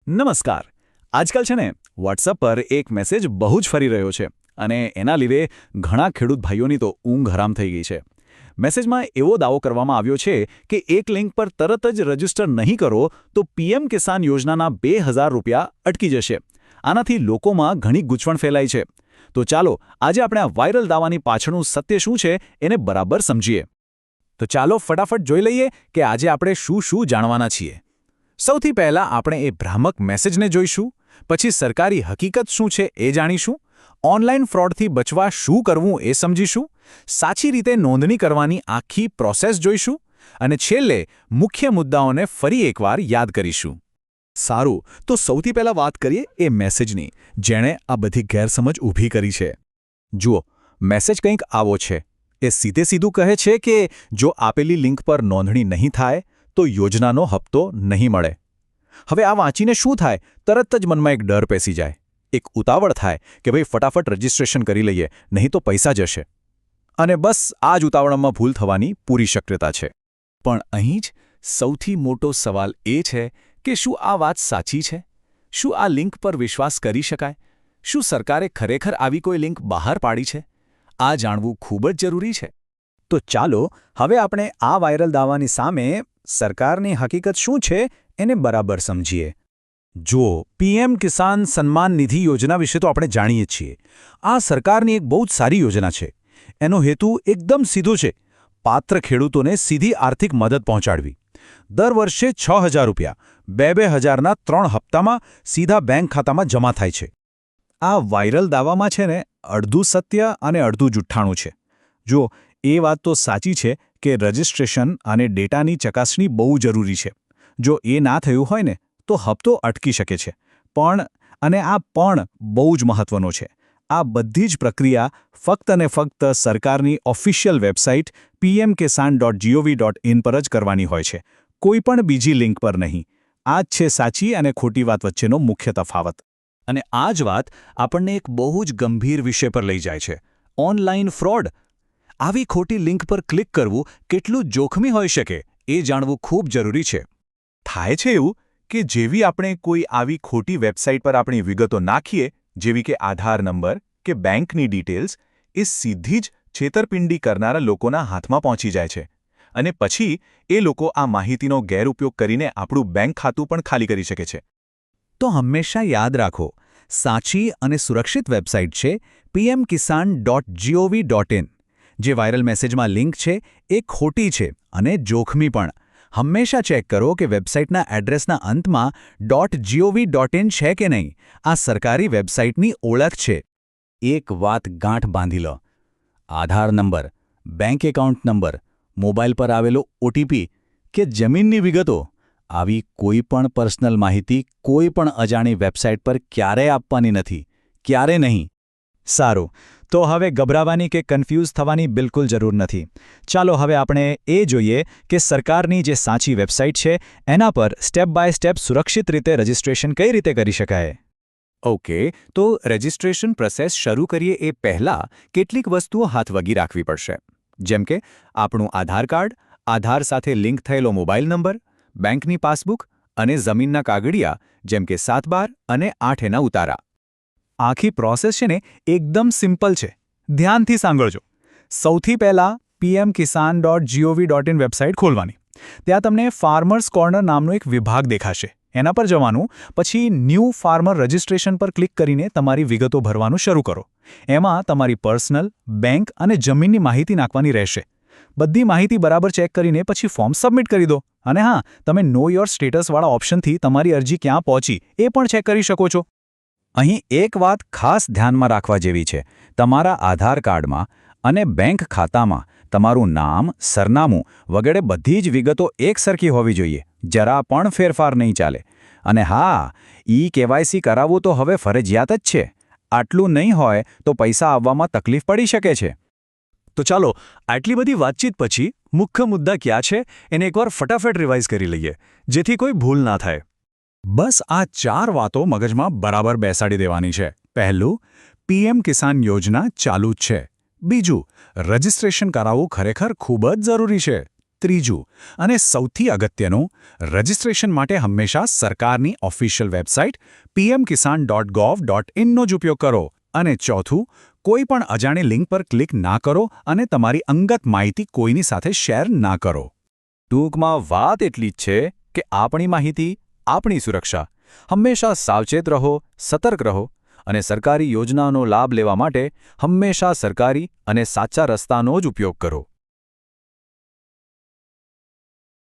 નમસ્કાર. આજકાલ છે ને વોટ્સઅપ પર એક મેસેજ બહુ જ ફરી રહ્યો છે અને એના લીધે ઘણા ખેડૂત ભાઈઓની તો ઊંઘ હરામ થઈ ગઈ છે. મેસેજમાં એવો દાવો કરવામાં આવ્યો છે કે એક લિંક પર તરત જ રજીસ્ટર નહીં કરો તો પીએમ કિસાન યોજનાના 2000 રૂપિયા અટકી જશે. આનાથી લોકોમાં ઘણી ગૂંચવણ ફેલાઈ છે. તો ચાલો આજે આપણે આ વાયરલ દાવાની પાછળનું સત્ય શું છે એને બરાબર સમજીએ. તો ચાલો ફટાફટ જોઈ લઈએ કે આજે આપણે શું જાણવાના છીએ. સૌથી પહેલાં આપણે એ ભ્રામક મેસેજને જોઈશું, પછી સરકારી હકીકત શું છે એ જાણીશું, ઓનલાઈન ફ્રોડથી બચવા શું કરવું એ સમજીશું, સાચી રીતે નોંધણી કરવાની આખી પ્રોસેસ જોઈશું અને છેલ્લે મુખ્ય મુદ્દાઓને ફરી એકવાર યાદ કરીશું. સારું, તો સૌથી પહેલાં વાત કરીએ એ મેસેજની, જેણે આ બધી ગેરસમજ ઊભી કરી છે. જુઓ, મેસેજ કંઈક આવો છે. એ સીધું કહે છે કે જો આપેલી લિંક પર નોંધણી નહીં થાય તો યોજનાનો હપ્તો નહીં મળે. હવે આ વાંચીને શું થાય? તરત જ મનમાં એક ડર પેસી જાય, એક ઉતાવળ થાય કે ભાઈ ફટાફટ રજીસ્ટ્રેશન કરી લઈએ, નહીં તો પૈસા જશે. અને બસ આ જ ઉતાવળમાં ભૂલ થવાની પૂરી શક્યતા છે. પણ અહીં જ સૌથી મોટો સવાલ એ છે કે શું આ વાત સાચી છે? શું આ લિંક પર વિશ્વાસ કરી શકાય? શું સરકારે ખરેખર આવી કોઈ લિંક બહાર પાડી છે? આ જાણવું ખૂબ જ જરૂરી છે. તો ચાલો હવે આપણે આ વાયરલ દાવાની સામે સરકારની હકીકત શું છે એને બરાબર સમજીએ. જુઓ, પીએમ કિસાન સન્માન નિધિ યોજના વિશે તો આપણે જાણીએ છીએ. આ સરકારની એક બહુ જ સારી યોજના છે. એનો હેતુ એકદમ સીધો છે: પાત્ર ખેડૂતોને સીધી આર્થિક મદદ પહોંચાડવી. દર વર્ષે 6000 રૂપિયા 2000ના 3 હપ્તામાં સીધા બેંક ખાતામાં જમા થાય છે. આ વાયરલ દાવામાં છે ને અડધું સત્ય અને અડધું જુઠ્ઠાણું છે. જુઓ, એ વાત તો સાચી છે કે રજિસ્ટ્રેશન અને ડેટાની ચકાસણી બહુ જરૂરી છે. જો એ ના થયું હોય ને તો હપ્તો અટકી શકે છે. પણ આ પણ બહુ જ મહત્વનો છે, આ બધી જ પ્રક્રિયા ફક્ત અને ફક્ત સરકારની ઓફિશિયલ વેબસાઇટ pmkisan.gov.in પર જ કરવાની હોય છે, કોઈ પણ બીજી લિંક પર નહીં. આ જ છે સાચી અને ખોટી વાત વચ્ચેનો મુખ્ય તફાવત. અને આ જ વાત આપણને એક બહુ જ ગંભીર વિષય પર લઈ જાય છે: ઓનલાઈન ફ્રોડ. આવી ખોટી લિંક પર ક્લિક કરવું કેટલું જોખમી હોઈ શકે એ જાણવું ખૂબ જરૂરી છે. થાય છે એવું કે જેવી આપણે કોઈ આવી ખોટી વેબસાઇટ પર આપણી વિગતો નાખીએ, જેવી કે આધાર નંબર કે બેંકની ડિટેલ્સ, એ સીધી જ છેતરપિંડી કરનારા લોકોના હાથમાં પહોંચી જાય છે. અને પછી એ લોકો આ માહિતીનો ગેરઉપયોગ કરીને આપણું બેંક ખાતું પણ ખાલી કરી શકે છે. તો હંમેશા યાદ રાખો, સાચી અને સુરક્ષિત વેબસાઇટ છે pmkisan.gov.in. જે વાયરલ મેસેજમાં લિંક છે એ ખોટી છે અને જોખમી પણ. હંમેશા ચેક કરો કે વેબસાઇટના એડ્રેસના અંતમાં .gov.in છે કે નહીં. આ સરકારી વેબસાઇટની ઓળખ છે. એક વાત ગાંઠ બાંધી લો: Aadhaar number, bank account number, mobile પર આવેલો OTP કે જમીનની વિગતો, આવી કોઈ પણ પર્સનલ માહિતી કોઈ પણ અજાણી વેબસાઇટ પર ક્યારેય આપવાની નથી, ક્યારે નહીં. સારું, તો હવે ગભરાવાની કે કન્ફ્યુઝ થવાની બિલકુલ જરૂર નથી. ચાલો હવે આપણે એ જોઈએ કે સરકારની જે સાચી વેબસાઇટ છે એના પર સ્ટેપ બાય સ્ટેપ સુરક્ષિત રીતે રજિસ્ટ્રેશન કઈ રીતે કરી શકાય. ઓકે, તો રજિસ્ટ્રેશન પ્રોસેસ શરૂ કરીએ એ પહેલાં કેટલીક વસ્તુઓ હાથવગી રાખવી પડશે. જેમ કે આપણું આધાર કાર્ડ, આધાર સાથે લિંક થયેલો મોબાઈલ નંબર, બેંકની પાસબુક અને જમીનના કાગળિયા જેમ કે 7/12 અને 8 ઉતારા. આખી પ્રોસેસ છે ને એકદમ સિમ્પલ છે. ધ્યાનથી સાંભળજો. સૌથી પહેલાં pmkisan.gov.in વેબસાઇટ ખોલવાની. ત્યાં તમને ફાર્મર્સ કોર્નર નામનો એક વિભાગ દેખાશે. એના પર જવાનું, પછી ન્યૂ ફાર્મર રજિસ્ટ્રેશન પર ક્લિક કરીને તમારી વિગતો ભરવાનું શરૂ કરો. એમાં તમારી પર્સનલ, બેંક અને જમીનની માહિતી નાખવાની રહેશે. બધી માહિતી બરાબર ચેક કરીને પછી ફોર્મ સબમિટ કરી દો. અને હા, તમે નો યોર સ્ટેટસવાળા ઓપ્શનથી તમારી અરજી ક્યાં પહોંચી એ પણ ચેક કરી શકો છો. અહીં એક વાત ખાસ ધ્યાનમાં રાખવા જેવી છે: તમારા આધાર કાર્ડમાં અને બેંક ખાતામાં તમારું નામ, સરનામું વગેરે બધી જ વિગતો એકસરખી હોવી જોઈએ. જરા પણ ફેરફાર નહીં ચાલે. અને હા, KYC કરાવવું તો હવે ફરજિયાત જ છે. આટલું નહીં હોય તો પૈસા આવવામાં તકલીફ પડી શકે છે. તો ચાલો આટલી બધી વાતચીત પછી મુખ્ય મુદ્દા ક્યાં છે એને એકવાર ફટાફટ રિવાઇઝ કરી લઈએ, જેથી કોઈ ભૂલ ના થાય. બસ આ 4 વાતો મગજમાં બરાબર બેસાડી દેવાની છે. પહેલું, પીએમ કિસાન યોજના ચાલુ જ છે. બીજું, રજિસ્ટ્રેશન કરાવવું ખરેખર ખૂબ જ જરૂરી છે. ત્રીજું અને સૌથી અગત્યનું, રજિસ્ટ્રેશન માટે હંમેશા સરકારની ઓફિશિયલ વેબસાઇટ pmkisan.gov.in નો જ ઉપયોગ કરો. અને ચોથું, કોઈ પણ અજાણી લિંક પર ક્લિક ના કરો અને તમારી અંગત માહિતી કોઈની સાથે શેર ના કરો. ટૂંકમાં વાત એટલી જ છે કે આપણી માહિતી, આપણી સુરક્ષા. હંમેશા સાવચેત રહો, સતર્ક રહો અને સરકારી યોજનાનો લાભ લેવા માટે હંમેશા સરકારી અને સાચા રસ્તાનો જ ઉપયોગ કરો.